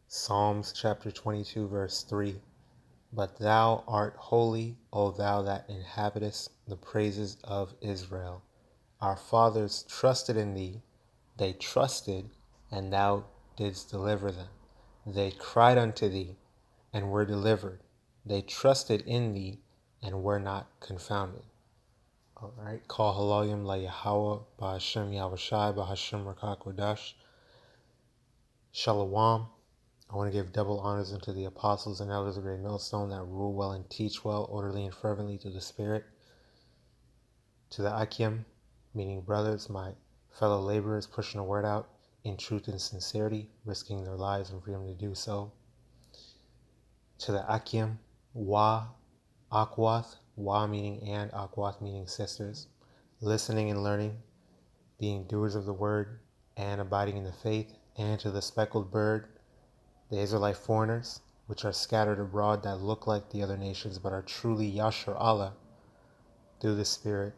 Psalms chapter 22 verse 3. But thou art holy, O thou that inhabitest the praises of Israel. Our fathers trusted in thee, they trusted, and thou didst deliver them. They cried unto thee, and were delivered. They trusted in thee, and were not confounded. All right. Call HALALYAM YAHAWAH, BAHASHAM, YAHAWASHI, BAHASHAM, QADASH. Shalom. I want to give double honors unto the apostles and elders of Great Millstone that rule well and teach well, orderly and fervently to the Spirit. To the Akim, meaning brothers, my fellow laborers, pushing the word out in truth and sincerity, risking their lives and freedom to do so. To the Akim, Akwath, meaning and, Akwath meaning sisters, listening and learning, being doers of the word and abiding in the faith. And to the speckled bird, the Israelite foreigners, which are scattered abroad, that look like the other nations, but are truly Yashar Allah, through the Spirit.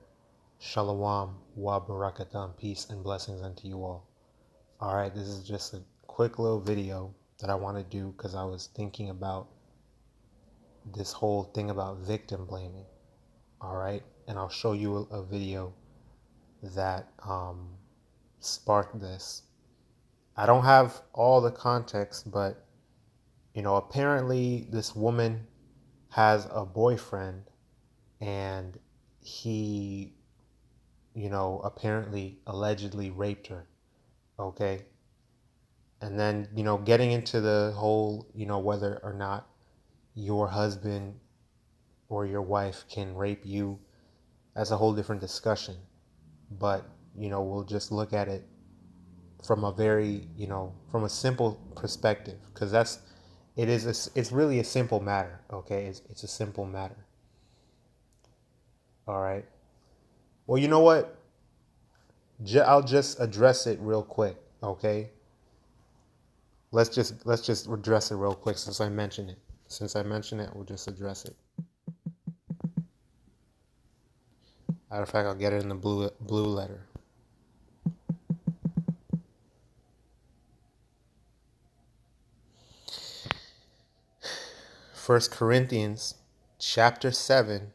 Shalom, wa barakatam, peace and blessings unto you all. Alright, this is just a quick little video that I want to do because I was thinking about this whole thing about victim blaming. Alright, and I'll show you a video that sparked this. I don't have all the context, but apparently this woman has a boyfriend and he apparently allegedly raped her. Okay. And then, getting into the whole, whether or not your husband or your wife can rape you, that's a whole different discussion. But, we'll just look at it from a very, from a simple perspective, because it's really a simple matter. Okay. It's a simple matter. All right. Well, you know what? I'll just address it real quick. Okay. Let's just address it real quick since I mentioned it. We'll just address it. Matter of fact, I'll get it in the blue letter. First Corinthians chapter 7,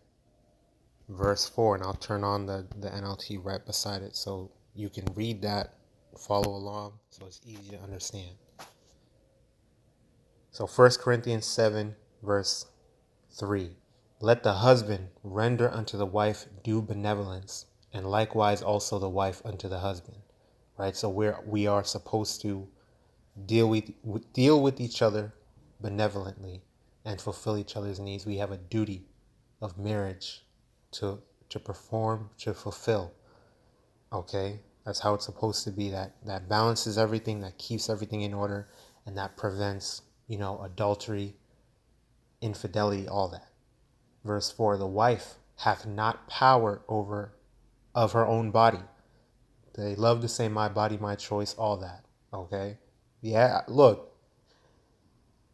verse 4, and I'll turn on the NLT right beside it so you can read that, follow along, so it's easy to understand. So 1 Corinthians 7, verse 3. Let the husband render unto the wife due benevolence, and likewise also the wife unto the husband. Right? So we are supposed to deal with each other benevolently and fulfill each other's needs. We have a duty of marriage to perform, to fulfill. Okay? That's how it's supposed to be. That balances everything, that keeps everything in order, and that prevents, adultery, infidelity, all that. Verse 4, the wife hath not power over of her own body. They love to say my body, my choice, all that. Okay? Yeah, look,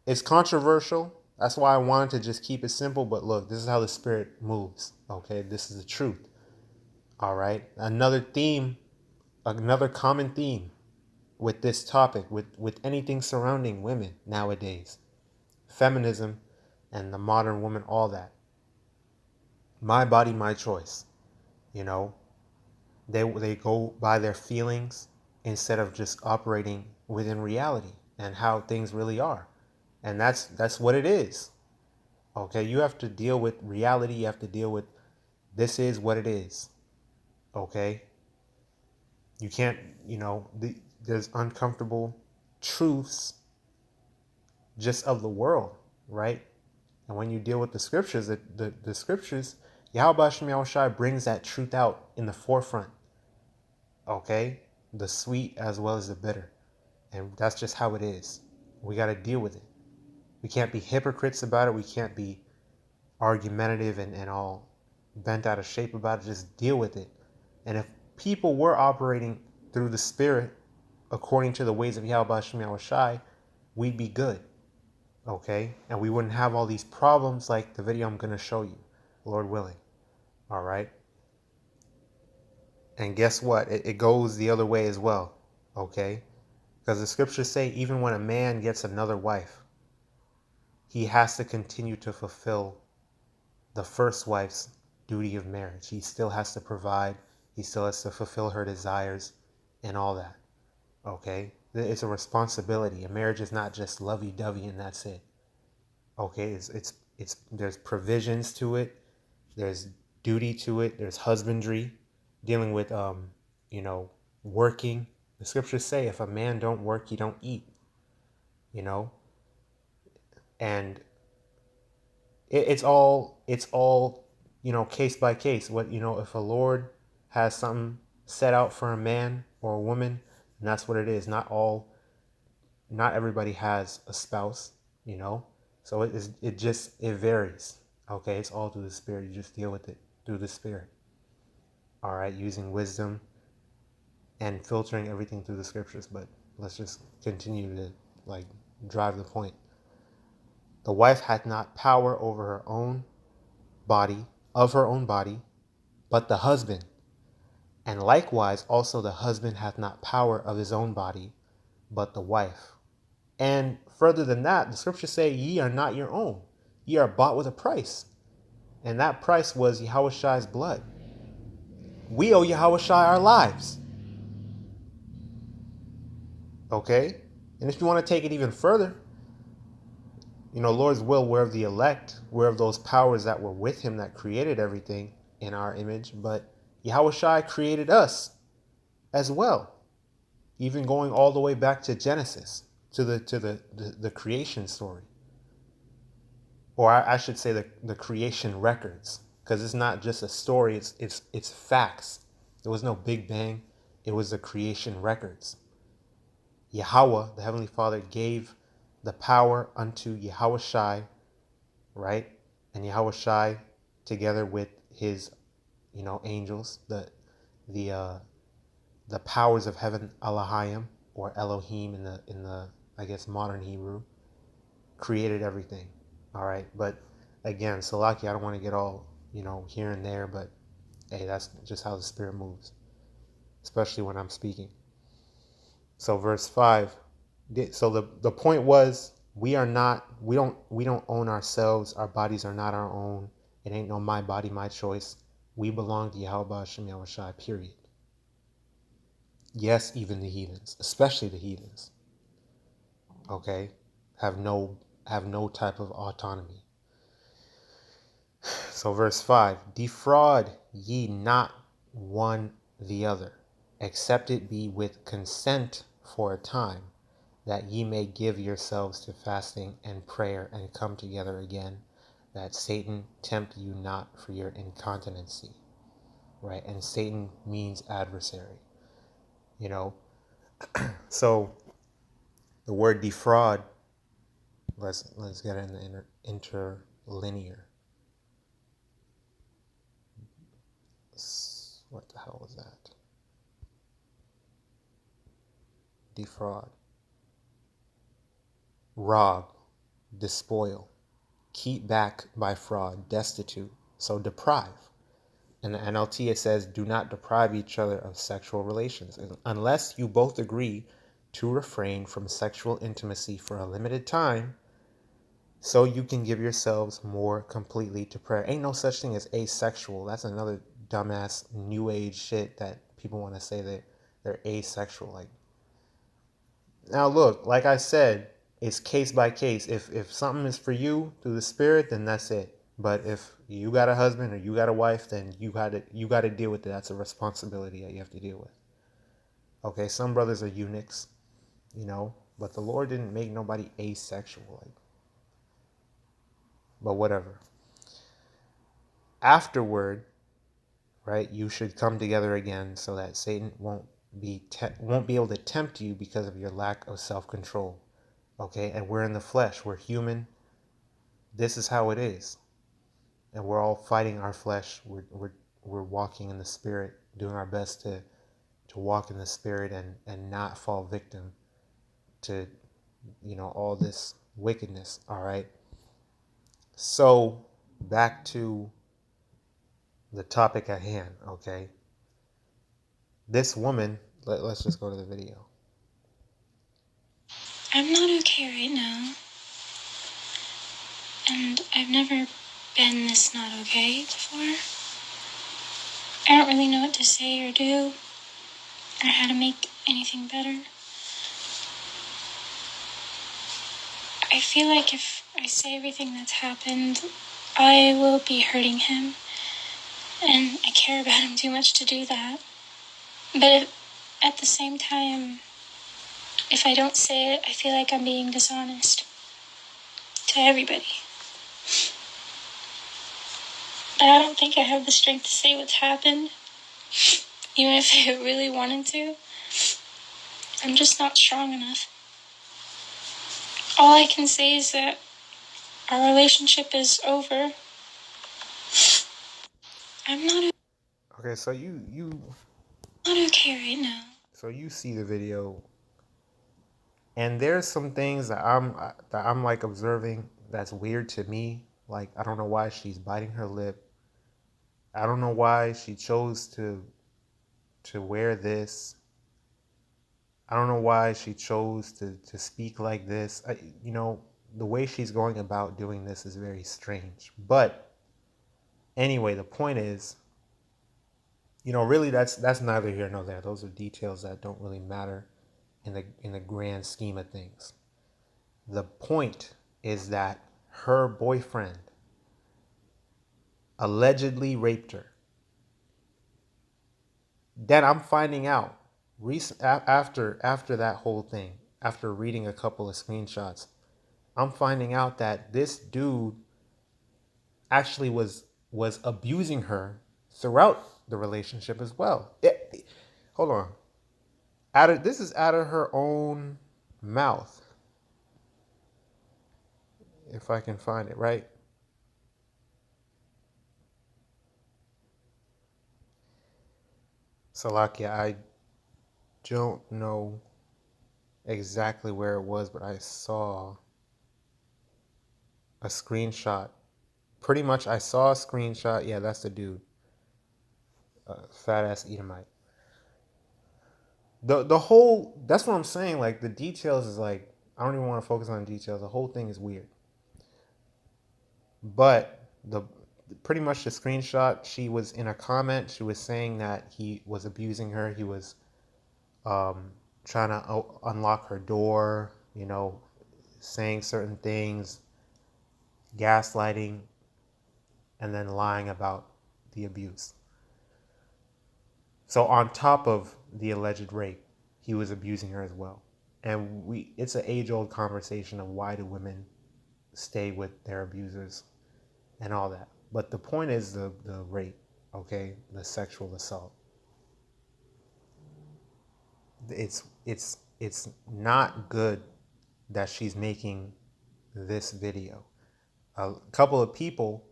it's controversial. That's why I wanted to just keep it simple. But look, this is how the Spirit moves. Okay? This is the truth. All right? Another common theme with this topic, with anything surrounding women nowadays. Feminism and the modern woman, all that. My body, my choice. They go by their feelings instead of just operating within reality and how things really are. And that's what it is. Okay, you have to deal with reality. You have to deal with this is what it is. Okay, you can't, there's uncomfortable truths just of the world, right? And when you deal with the scriptures, the scriptures, YAHAWASHI brings that truth out in the forefront. Okay? The sweet as well as the bitter. And that's just how it is. We got to deal with it. We can't be hypocrites about it. We can't be argumentative and all bent out of shape about it. Just deal with it. And if people were operating through the Spirit according to the ways of YAHAWASHI, we'd be good. Okay? And we wouldn't have all these problems like the video I'm going to show you, Lord willing. All right? And guess what? It goes the other way as well. Okay? Because the scriptures say even when a man gets another wife, he has to continue to fulfill the first wife's duty of marriage. He still has to provide. He still has to fulfill her desires and all that. Okay? It's a responsibility. A marriage is not just lovey-dovey and that's it. Okay? It's there's provisions to it. There's duty to it. There's husbandry, dealing with working. The scriptures say if a man don't work, he don't eat. And it's all case by case. What if a Lord has something set out for a man or a woman, and that's what it is. Not everybody has a spouse, so it varies. Okay, it's all through the Spirit. You just deal with it through the Spirit. All right, using wisdom and filtering everything through the scriptures. But let's just continue to drive the point. The wife hath not power over her own body, but the husband. And likewise also the husband hath not power of his own body, but the wife. And further than that, the scriptures say, ye are not your own. Ye are bought with a price. And that price was Yahawashi's blood. We owe Yahawashi our lives. Okay? And if you want to take it even further, Lord's will, we're of the elect, we're of those powers that were with him that created everything in our image, but Yahawashi created us as well, even going all the way back to Genesis, to the creation story, or I should say the creation records, because it's not just a story, it's facts. There was no Big Bang, it was the creation records. Yahawah, the Heavenly Father, gave the power unto Yahawashi, right? And Yahawashi, together with his, angels, the powers of heaven, HALALYAM, or Elohim in the I guess modern Hebrew, created everything. All right, but again, Salaki, I don't want to get all here and there, but hey, that's just how the Spirit moves, especially when I'm speaking. So verse 5. So the point was, we don't own ourselves. Our bodies are not our own. It ain't no my body, my choice. We belong to Yahweh BAHASHAM YAHAWASHI, period. Yes, even the heathens, especially the heathens, okay, have no type of autonomy. So verse 5, defraud ye not one the other, except it be with consent for a time, that ye may give yourselves to fasting and prayer and come together again, that Satan tempt you not for your incontinency. Right? And Satan means adversary. So the word defraud, let's get in the interlinear. What the hell was that? Defraud. Rob, despoil, keep back by fraud, destitute, so deprive. In the NLT it says, do not deprive each other of sexual relations, unless you both agree to refrain from sexual intimacy for a limited time, so you can give yourselves more completely to prayer. Ain't no such thing as asexual. That's another dumbass new age shit that people want to say that they're asexual. Now look, like I said, it's case by case. If something is for you through the Spirit, then that's it. But if you got a husband or you got a wife, then you got to deal with it. That's a responsibility that you have to deal with. Okay, some brothers are eunuchs, but the Lord didn't make nobody asexual. But whatever. Afterward, right, you should come together again, so that Satan won't be able to tempt you because of your lack of self-control. Okay, and we're in the flesh, we're human. This is how it is, and we're all fighting our flesh. We're walking in the Spirit, doing our best to walk in the Spirit and not fall victim to all this wickedness. All right, so back to the topic at hand. Okay, this woman, let's just go to the video. I'm not okay right now. And I've never been this not okay before. I don't really know what to say or do, or how to make anything better. I feel like if I say everything that's happened, I will be hurting him, and I care about him too much to do that. But at the same time, if I don't say it, I feel like I'm being dishonest to everybody. But I don't think I have the strength to say what's happened, even if I really wanted to. I'm just not strong enough. All I can say is that our relationship is over. I'm not Okay, so you not okay right now. so you see the video, and there's some things that I'm like observing that's weird to me. Like, I don't know why she's biting her lip. I don't know why she chose to wear this. I don't know why she chose to speak like this. The way she's going about doing this is very strange. But anyway, the point is, really that's neither here nor there. Those are details that don't really matter in the grand scheme of things. The point is that her boyfriend allegedly raped her. Then I'm finding out after that whole thing, after reading a couple of screenshots, I'm finding out that this dude actually was abusing her throughout the relationship as well. Hold on. This is out of her own mouth. If I can find it, right? Salakia, I don't know exactly where it was, but I saw a screenshot. Pretty much, I saw a screenshot. Yeah, that's the dude. Fat ass Edomite. The whole, that's what I'm saying. Like, the details is like, I don't even want to focus on the details. The whole thing is weird. But the pretty much the screenshot, she was in a comment. She was saying that he was abusing her. He was trying to unlock her door. Saying certain things, gaslighting, and then lying about the abuse. So on top of the alleged rape, he was abusing her as well. And it's an age-old conversation of why do women stay with their abusers and all that. But the point is the rape, okay? The sexual assault. It's not good that she's making this video. A couple of people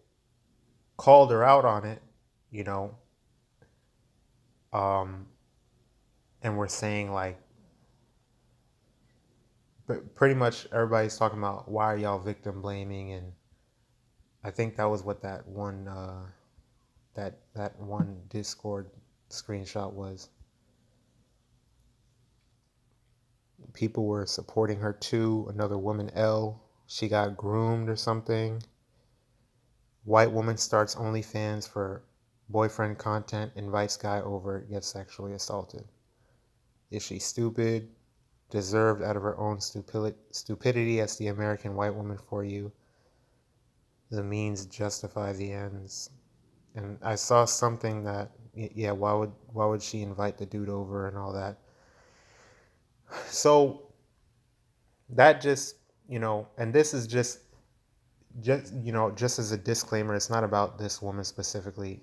called her out on it, you know, and we're saying like, but pretty much everybody's talking about why are y'all victim blaming, and I think that was what that one that one Discord screenshot was. People were supporting her too. Another woman, L, she got groomed or something. White woman starts OnlyFans for boyfriend content, invites guy over, gets sexually assaulted. Is she stupid? Deserved out of her own stupidity. That's the American white woman for you. The means justify the ends. And I saw something that, yeah, why would she invite the dude over and all that? So that just, and this is just just as a disclaimer, it's not about this woman specifically.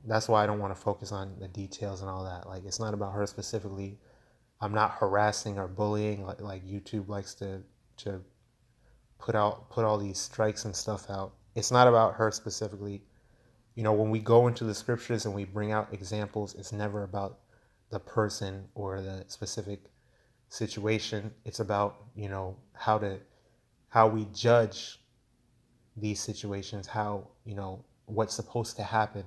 That's why I don't want to focus on the details and all that. Like, it's not about her specifically. I'm not harassing or bullying like YouTube likes to put all these strikes and stuff out. It's not about her specifically. When we go into the scriptures and we bring out examples, it's never about the person or the specific situation. It's about, how we judge these situations, how, what's supposed to happen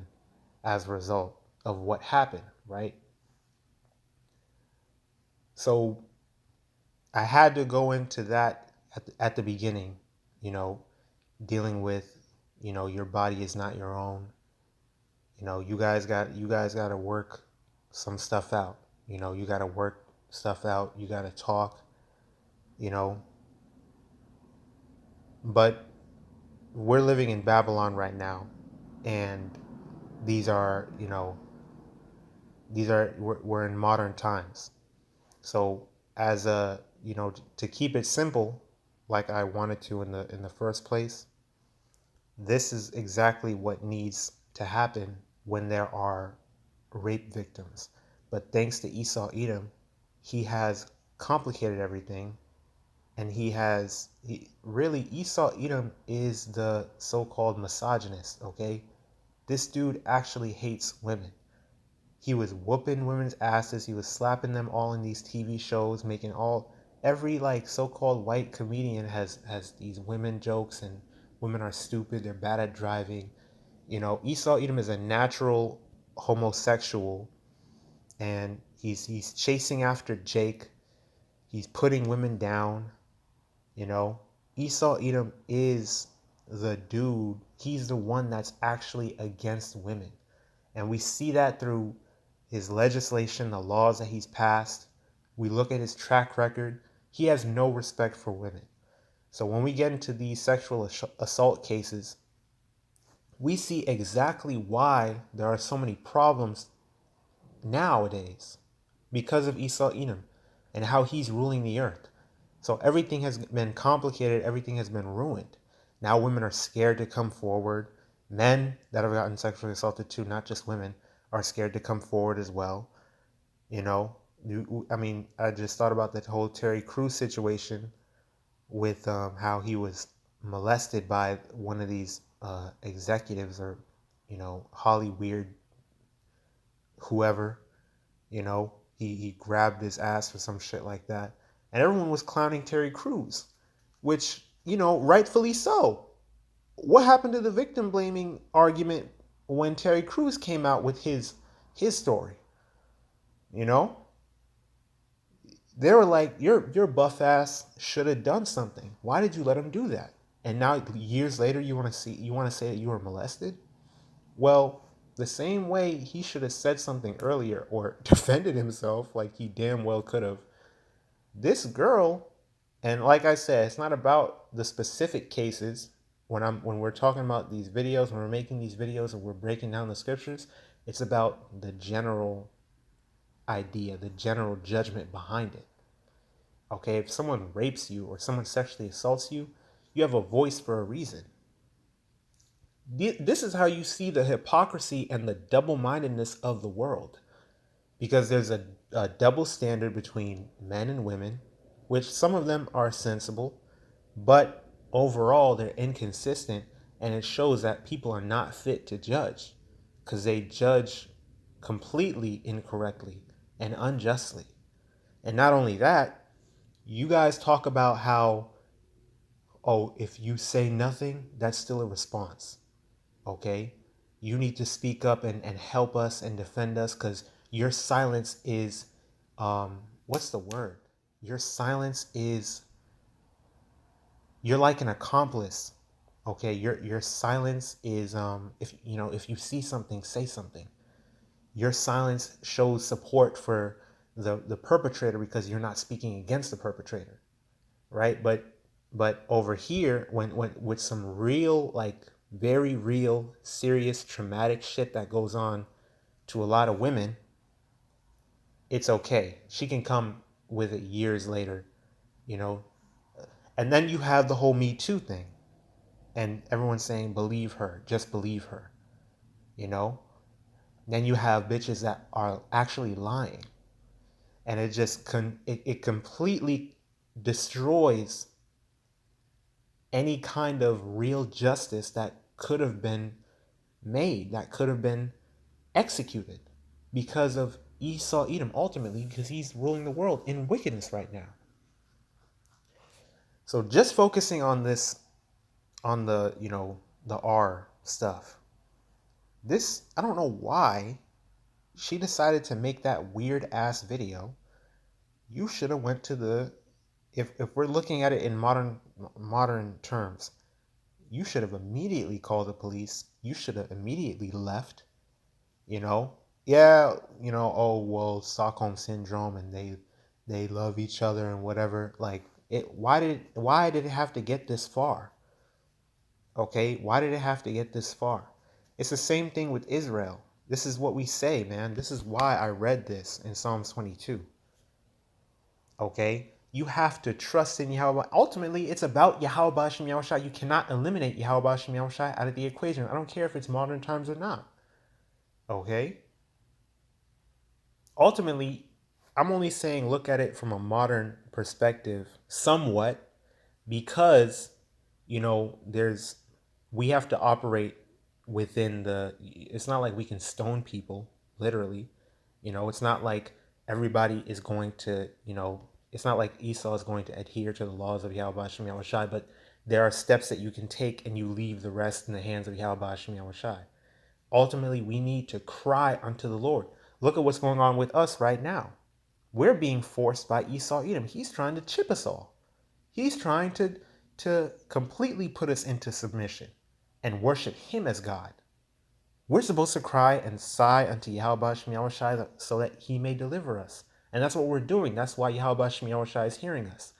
as a result of what happened, right? So I had to go into that at the beginning, you know, dealing with, your body is not your own. You guys got to work some stuff out. You got to work stuff out. You got to talk, you know. But we're living in Babylon right now, and these are, we're in modern times. So as a, to keep it simple, like I wanted to in the first place, this is exactly what needs to happen when there are rape victims. But thanks to Esau Edom, he has complicated everything. And really, Esau Edom is the so-called misogynist, okay? This dude actually hates women. He was whooping women's asses. He was slapping them all in these TV shows, making every like so-called white comedian has these women jokes, and women are stupid, they're bad at driving. Esau Edom is a natural homosexual, and he's chasing after Jake. He's putting women down, you know. Esau Edom is the dude. He's the one that's actually against women. And we see that through his legislation, the laws that he's passed. We look at his track record. He has no respect for women. So when we get into these sexual assault cases, we see exactly why there are so many problems nowadays because of Esau Edom and how he's ruling the earth. So everything has been complicated, everything has been ruined. Now women are scared to come forward. Men that have gotten sexually assaulted too, not just women, are scared to come forward as well. I just thought about that whole Terry Crews situation with how he was molested by one of these executives, or Holly Weird, whoever. He grabbed his ass or some shit like that, and everyone was clowning Terry Crews, which rightfully so. What happened to the victim blaming argument when Terry Crews came out with his story? You know, they were like, your buff ass should have done something. Why did you let him do that? And now years later, you want to say that you were molested? Well, the same way he should have said something earlier or defended himself, like he damn well could have. This girl, and like I said, it's not about the specific cases. When we're talking about these videos, when we're making these videos and we're breaking down the scriptures, it's about the general idea, the general judgment behind it. Okay, if someone rapes you or someone sexually assaults you, you have a voice for a reason. This is how you see the hypocrisy and the double-mindedness of the world, because there's a double standard between men and women, which some of them are sensible, but overall they're inconsistent, and it shows that people are not fit to judge because they judge completely incorrectly and unjustly. And not only that, you guys talk about how, oh, if you say nothing, that's still a response. Okay? You need to speak up and help us and defend us, because your silence is, what's the word? Your silence is, you're like an accomplice. Okay? Your silence is, if you see something, say something. Your silence shows support for the perpetrator because you're not speaking against the perpetrator, right? But over here, when with some real, like very real, serious, traumatic shit that goes on to a lot of women, it's okay. She can come with it years later, you know. And then you have the whole Me Too thing, and everyone's saying believe her, just believe her, you know. Then you have bitches that are actually lying, and it completely destroys any kind of real justice that could have been made, that could have been executed, because of Esau Edom, ultimately, because he's ruling the world in wickedness right now. So just focusing on this, on the, the R stuff, this, I don't know why she decided to make that weird ass video. You should have went to the If we're looking at it in modern terms, you should have immediately called the police. You should have immediately left. You know, yeah, oh well, Stockholm syndrome, and they love each other and whatever. Like it. Why did it have to get this far? Okay, why did it have to get this far? It's the same thing with Israel. This is what we say, man. This is why I read this in Psalms 22. Okay, you have to trust in Yahweh. Ultimately, it's about YAHAWASHI and Yahawadah. You cannot eliminate YAHAWASHI and Yahawadah out of the equation. I don't care if it's modern times or not. Okay? Ultimately, I'm only saying look at it from a modern perspective somewhat, because there's we have to operate within it's not like we can stone people literally. It's not like everybody is going to, it's not like Esau is going to adhere to the laws of Yahweh Hashem Yahweh Shai, but there are steps that you can take and you leave the rest in the hands of Yahweh Hashem Yahweh Shai. Ultimately, we need to cry unto the Lord. Look at what's going on with us right now. We're being forced by Esau Edom. He's trying to chip us all. He's trying to completely put us into submission and worship him as God. We're supposed to cry and sigh unto Yahweh Shai so that he may deliver us. And that's what we're doing. That's why Yahweh Shai is hearing us.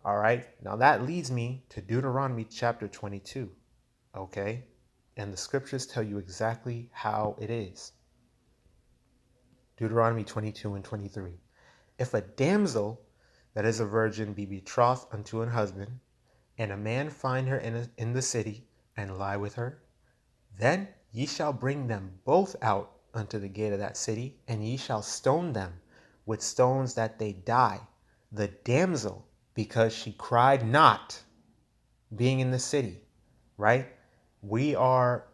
All right. Now that leads me to Deuteronomy chapter 22. Okay. And the scriptures tell you exactly how it is. Deuteronomy 22 and 23. If a damsel that is a virgin be betrothed unto an husband, and a man find her in the city, and lie with her, then ye shall bring them both out unto the gate of that city, and ye shall stone them with stones that they die, the damsel, because she cried not, being in the city. Right? We are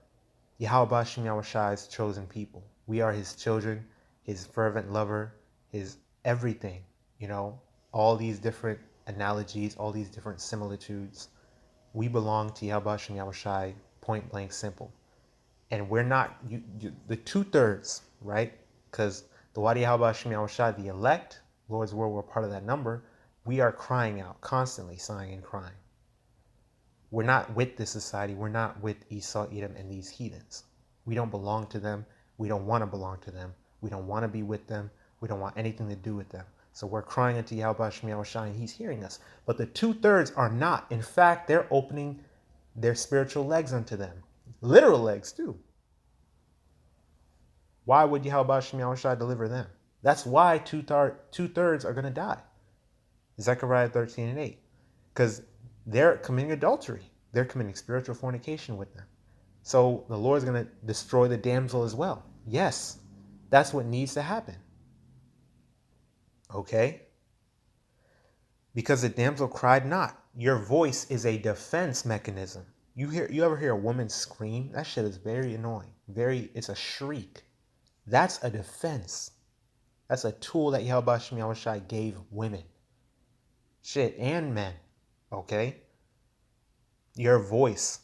Yahweh Shai's chosen people. We are his children, his fervent lover, his everything. All these different analogies, all these different similitudes. We belong to Yahweh Shai, point blank simple. And we're not the 2/3, right? Because the Wadi Yahweh Shai, the elect, Lord's word, we're part of that number. We are crying out, constantly sighing and crying. We're not with this society. We're not with Esau, Edom, and these heathens. We don't belong to them. We don't want to belong to them. We don't want to be with them. We don't want anything to do with them. So we're crying unto Yahweh Shai, and he's hearing us. But the 2/3 are not. In fact, they're opening their spiritual legs unto them. Literal legs, too. Why would Yahweh Shai deliver them? That's why 2/3 are going to die. Zechariah 13 and 8. Because they're committing adultery. They're committing spiritual fornication with them. So the Lord's going to destroy the damsel as well. Yes, that's what needs to happen. Okay? Because the damsel cried not. Your voice is a defense mechanism. You ever hear a woman scream? That shit is very annoying. It's a shriek. That's a defense. That's a tool that Yahweh Shai gave women. Shit, and men. Okay? Your voice.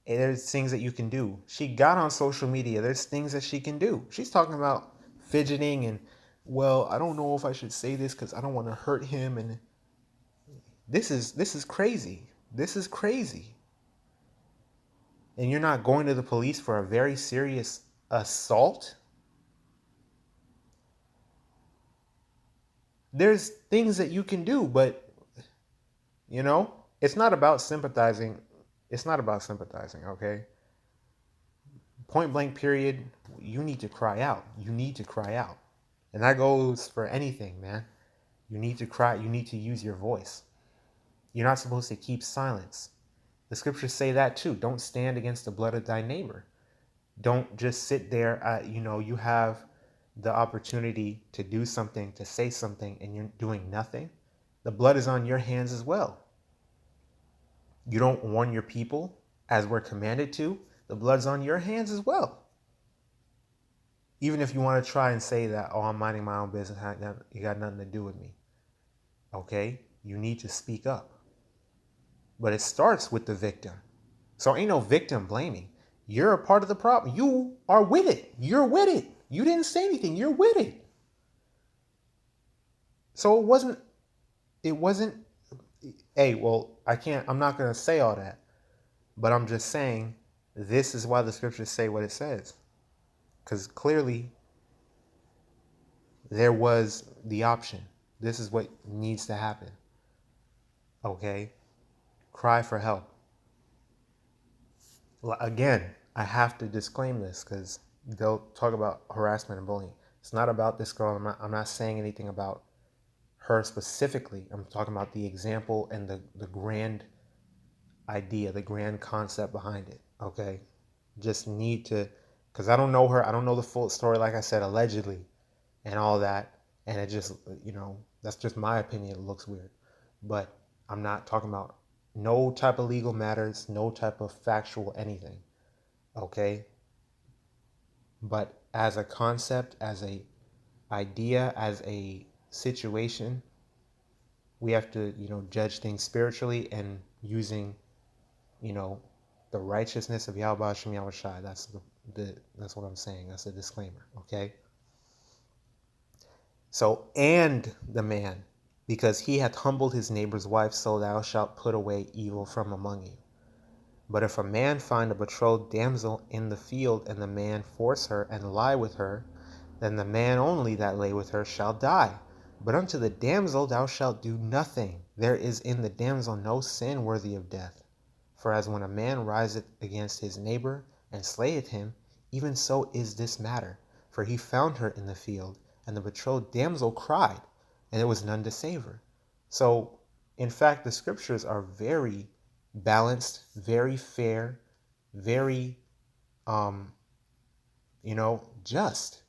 And there's things that you can do. She got on social media. There's things that she can do. She's talking about fidgeting and, well, I don't know if I should say this because I don't want to hurt him. And this is crazy. This is crazy. And you're not going to the police for a very serious assault? There's things that you can do, but it's not about sympathizing. It's not about sympathizing, okay? Point blank period, you need to cry out. You need to cry out. And that goes for anything, man. You need to cry. You need to use your voice. You're not supposed to keep silence. The scriptures say that too. Don't stand against the blood of thy neighbor. Don't just sit there. You have the opportunity to do something, to say something, and you're doing nothing. The blood is on your hands as well. You don't warn your people as we're commanded to. The blood's on your hands as well. Even if you want to try and say that, oh, I'm minding my own business, you got nothing to do with me. Okay? You need to speak up. But it starts with the victim. So ain't no victim blaming. You're a part of the problem. You are with it. You're with it. You didn't say anything. You're with it. So it wasn't. Hey, well, I'm not going to say all that, but I'm just saying this is why the scriptures say what it says. Because clearly there was the option. This is what needs to happen. Okay? Cry for help. Again, I have to disclaim this because they'll talk about harassment and bullying. It's not about this girl. I'm not saying anything about her specifically. I'm talking about the example and the grand idea, the grand concept behind it. Okay? Just need to, because I don't know her. I don't know the full story, like I said, allegedly and all that. And it just, that's just my opinion. It looks weird. But I'm not talking about no type of legal matters, no type of factual anything. Okay? But as a concept, as a idea, as a situation, we have to, judge things spiritually and using, the righteousness of BAHASHAM YAHAWASHI. That's what I'm saying. That's a disclaimer. Okay? So, and the man, because he hath humbled his neighbor's wife, so thou shalt put away evil from among you. But if a man find a betrothed damsel in the field, and the man force her and lie with her, then the man only that lay with her shall die. But unto the damsel thou shalt do nothing. There is in the damsel no sin worthy of death. For as when a man riseth against his neighbor, and slayeth him, even so is this matter. For he found her in the field, and the betrothed damsel cried, and there was none to save her. So, in fact, the scriptures are very balanced, very fair, very, just.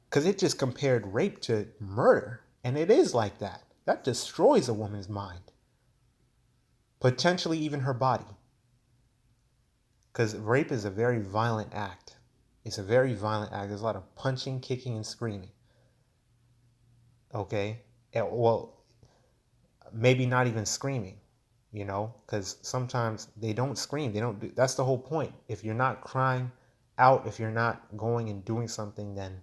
Because it just compared rape to murder. And it is like that. That destroys a woman's mind. Potentially even her body. Because rape is a very violent act. It's a very violent act. There's a lot of punching, kicking, and screaming. Okay? Well, maybe not even screaming. Because sometimes they don't scream. That's the whole point. If you're not crying out, if you're not going and doing something, then,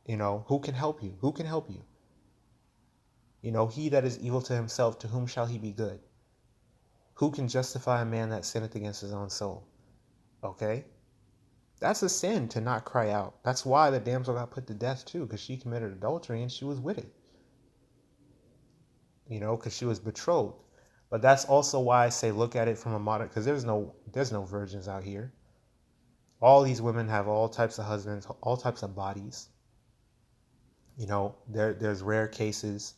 who can help you? Who can help you? He that is evil to himself, to whom shall he be good? Who can justify a man that sinneth against his own soul? Okay? That's a sin to not cry out. That's why the damsel got put to death too, because she committed adultery and she was with it. Because she was betrothed. But that's also why I say look at it from a modern, because there's no virgins out here. All these women have all types of husbands, all types of bodies. There's rare cases,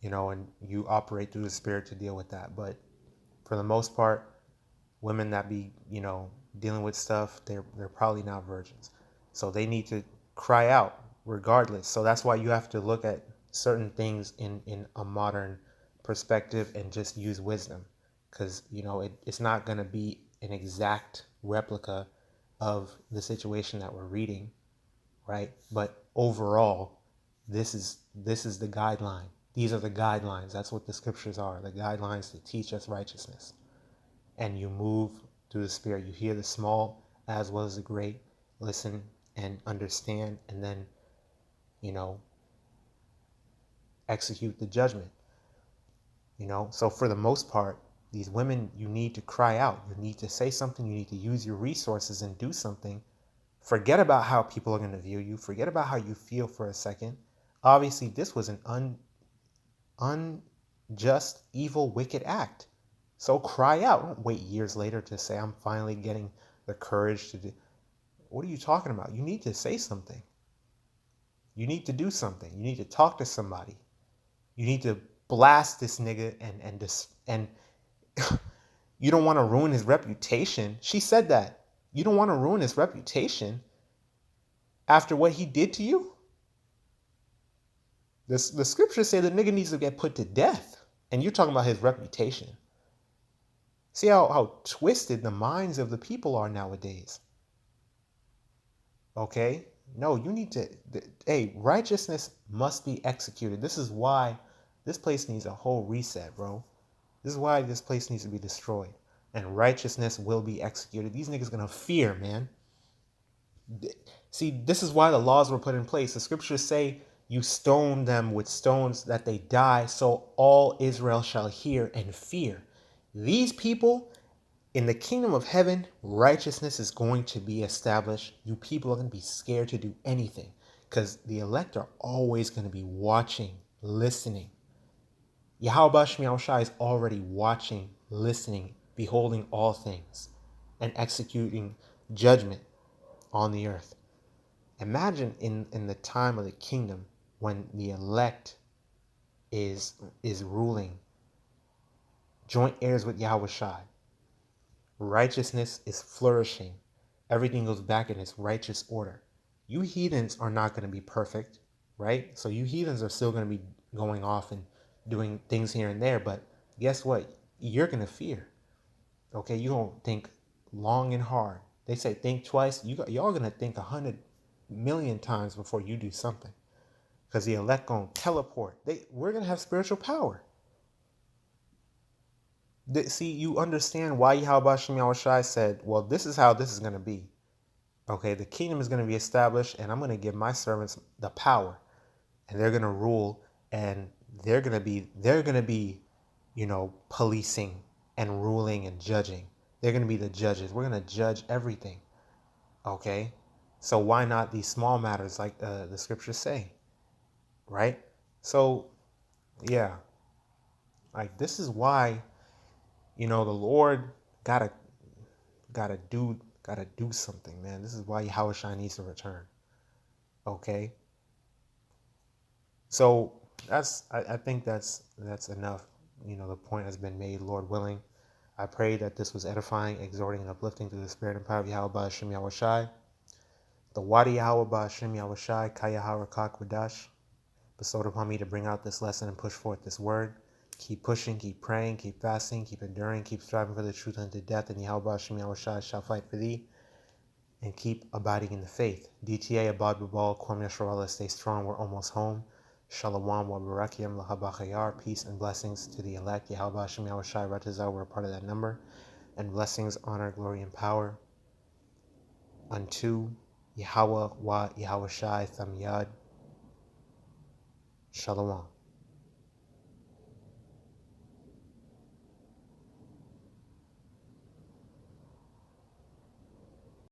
and you operate through the spirit to deal with that. But for the most part, women that be, dealing with stuff, they're probably not virgins. So they need to cry out regardless. So that's why you have to look at certain things in a modern perspective and just use wisdom. Because, it's not going to be an exact replica of the situation that we're reading, right? But overall, this is the guideline. These are the guidelines. That's what the scriptures are, the guidelines to teach us righteousness. And you move through the spirit. You hear the small as well as the great. Listen and understand, and then, execute the judgment. So for the most part, these women, you need to cry out. You need to say something. You need to use your resources and do something. Forget about how people are going to view you. Forget about how you feel for a second. Obviously, this was an unjust, evil, wicked act. So cry out. Don't wait years later to say, I'm finally getting the courage to do. What are you talking about? You need to say something. You need to do something. You need to talk to somebody. You need to blast this nigga and you don't want to ruin his reputation. She said that. You don't want to ruin his reputation after what he did to you? The scriptures say the nigga needs to get put to death. And you're talking about his reputation. See how twisted the minds of the people are nowadays. Okay? No, you need to... Hey, righteousness must be executed. This is why this place needs a whole reset, bro. This is why this place needs to be destroyed. And righteousness will be executed. These niggas gonna fear, man. See, this is why the laws were put in place. The scriptures say You stone them with stones that they die, so all Israel shall hear and fear. These people in the kingdom of heaven, righteousness is going to be established. You people are going to be scared to do anything because the elect are always going to be watching, listening. YAHAWASHI is already watching, listening, beholding all things, and executing judgment on the earth. Imagine in the time of the kingdom when the elect is ruling, joint heirs with Yahawashi. Righteousness is flourishing. Everything goes back in its righteous order. You heathens are not going to be perfect, right? So you heathens are still going to be going off and doing things here and there, but guess what? You're going to fear. Okay, you don't think long and hard. They say think twice. Y'all going to think 100,000,000 times before you do something. Because the elect going to teleport. We're going to have spiritual power. See, you understand why Yahawashi said, well, this is how this is going to be. Okay, the kingdom is going to be established, and I'm going to give my servants the power, and they're going to rule, and they're going to be, policing and ruling and judging. They're going to be the judges. We're going to judge everything. Okay, so why not these small matters like the scriptures say, right? So, yeah, like this is why, the Lord gotta do something, man. This is why Yahawashi needs to return. Okay. So I think that's enough. The point has been made, Lord willing. I pray that this was edifying, exhorting, and uplifting through the spirit and power of YAHAWASHI YAHAWASHI. The Wadi YAHAWASHI YAHAWASHI Kayaha RAWCHAA QADASH bestowed upon me to bring out this lesson and push forth this word. Keep pushing, keep praying, keep fasting, keep enduring, keep striving for the truth unto death, and YAHAWASHI YAHAWASHI shall fight for thee. And keep abiding in the faith. DTA Abad Babal, Kwam Yasharallah, stay strong, we're almost home. Shalom wa barakiam lahabachayar, peace and blessings to the elect. Yahweh Shem Yahawashi Ratazah, we're a part of that number. And blessings, honor, glory, and power unto YAHAWAH wa YAHAWASHI Thamyad. Shalom.